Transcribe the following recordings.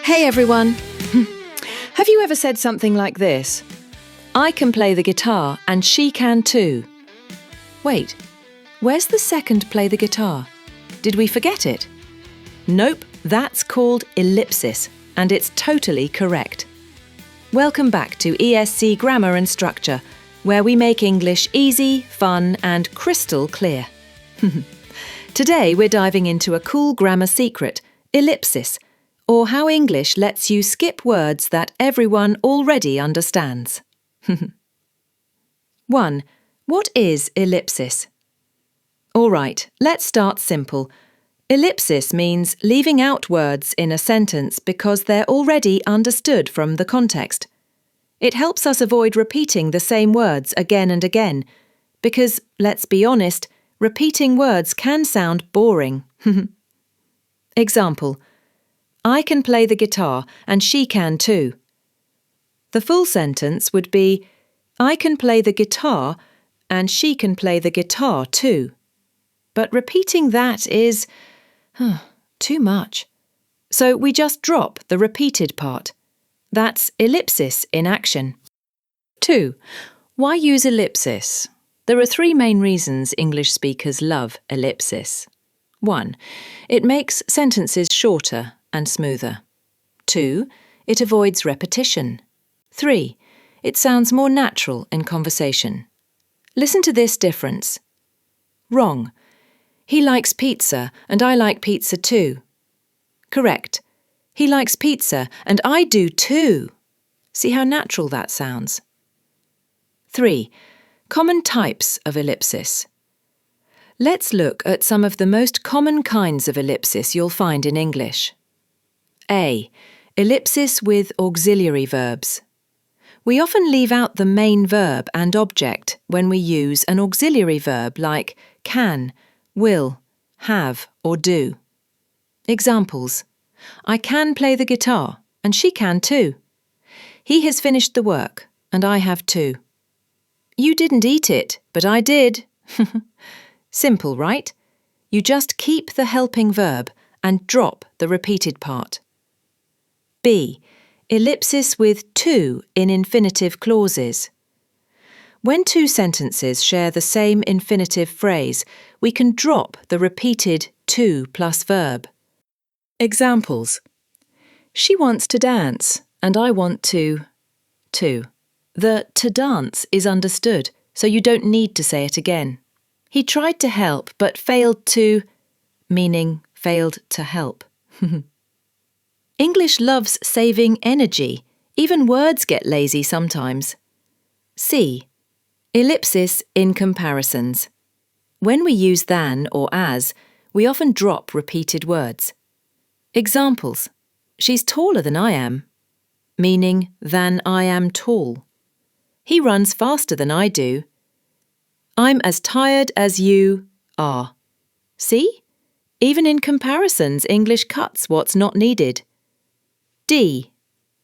Hey everyone! Have you ever said something like this? I can play the guitar and she can too. Wait, where's the second play the guitar? Did we forget it? Nope, that's called ellipsis, and it's totally correct. Welcome back to ESC Grammar and Structure, where we make English easy, fun and crystal clear. Today we're diving into a cool grammar secret, ellipsis, or how English lets you skip words that everyone already understands. 1. What is ellipsis? All right, let's start simple. Ellipsis means leaving out words in a sentence because they're already understood from the context. It helps us avoid repeating the same words again and again, because, let's be honest, repeating words can sound boring. Example: I can play the guitar and she can too. The full sentence would be, I can play the guitar and she can play the guitar too. But repeating that is too much. So we just drop the repeated part. That's ellipsis in action. 2. Why use ellipsis? There are 3 main reasons English speakers love ellipsis. 1. It makes sentences shorter and smoother. 2. It avoids repetition. 3. It sounds more natural in conversation. Listen to this difference. Wrong. He likes pizza and I like pizza too. Correct. He likes pizza and I do too. See how natural that sounds? 3. Common types of ellipsis. Let's look at some of the most common kinds of ellipsis you'll find in English. A. Ellipsis with auxiliary verbs. We often leave out the main verb and object when we use an auxiliary verb like can, will, have or do. Examples: I can play the guitar and she can too. He has finished the work and I have too. You didn't eat it, but I did. Simple, right? You just keep the helping verb and drop the repeated part. B. Ellipsis with to in infinitive clauses. When 2 sentences share the same infinitive phrase, we can drop the repeated to plus verb. Examples: She wants to dance and I want to. The to dance is understood, so you don't need to say it again. He tried to help but failed to, meaning failed to help. English loves saving energy. Even words get lazy sometimes. C. Ellipsis in comparisons. When we use than or as, we often drop repeated words. Examples: She's taller than I am, meaning than I am tall. He runs faster than I do. I'm as tired as you are. See? Even in comparisons, English cuts what's not needed. D.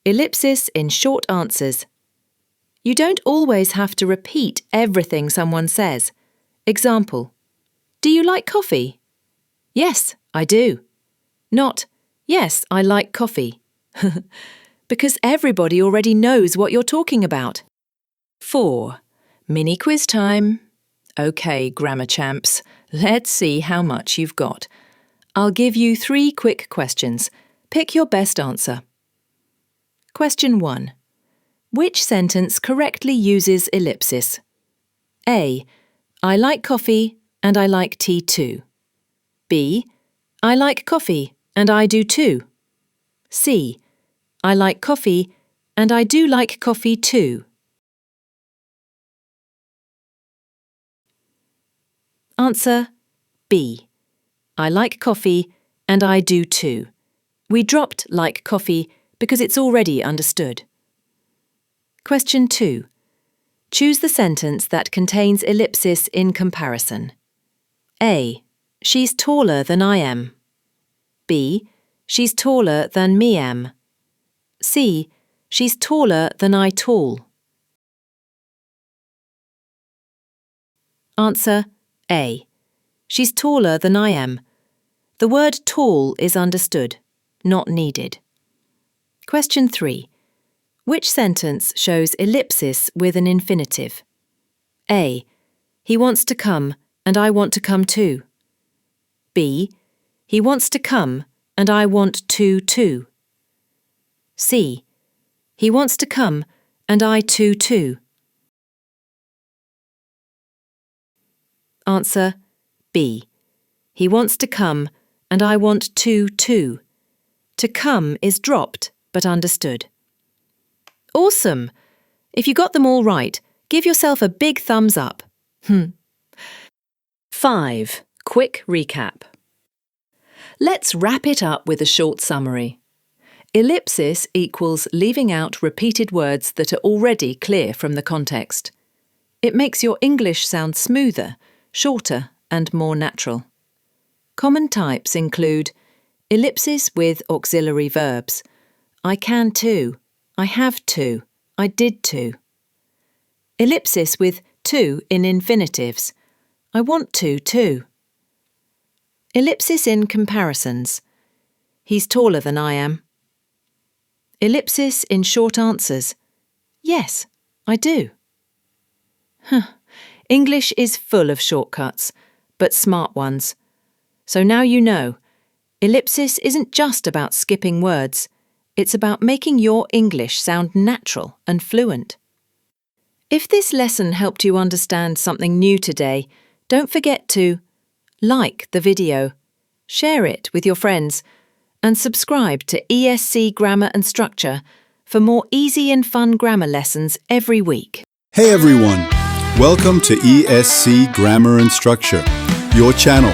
Ellipsis in short answers. You don't always have to repeat everything someone says. Example: Do you like coffee? Yes, I do. Not, yes, I like coffee. Because everybody already knows what you're talking about. 4. Mini quiz time. OK, grammar champs, let's see how much you've got. I'll give you 3 quick questions. Pick your best answer. Question 1. Which sentence correctly uses ellipsis? A. I like coffee and I like tea too. B. I like coffee and I do too. C. I like coffee and I do like coffee too. Answer B. I like coffee and I do too. We dropped like coffee because it's already understood. Question 2. Choose the sentence that contains ellipsis in comparison. A. She's taller than I am. B. She's taller than me am. C. She's taller than I tall. Answer A. She's taller than I am. The word tall is understood, not needed. Question 3. Which sentence shows ellipsis with an infinitive? A. He wants to come and I want to come too. B. He wants to come and I want to too. C. He wants to come and I too. Answer B. He wants to come and I want to too. To come is dropped but understood. Awesome! If you got them all right, give yourself a big thumbs up. 5. Quick recap. Let's wrap it up with a short summary. Ellipsis equals leaving out repeated words that are already clear from the context. It makes your English sound smoother, shorter and more natural. Common types include ellipsis with auxiliary verbs. I can too, I have to, I did to. Ellipsis with to in infinitives. I want to too. Ellipsis in comparisons. He's taller than I am. Ellipsis in short answers. Yes, I do. English is full of shortcuts, but smart ones. So now you know, ellipsis isn't just about skipping words. It's about making your English sound natural and fluent. If this lesson helped you understand something new today, don't forget to like the video, share it with your friends, and subscribe to ESC Grammar and Structure for more easy and fun grammar lessons every week. Hey everyone, welcome to ESC Grammar and Structure, your channel,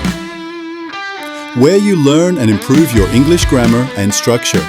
where you learn and improve your English grammar and structure.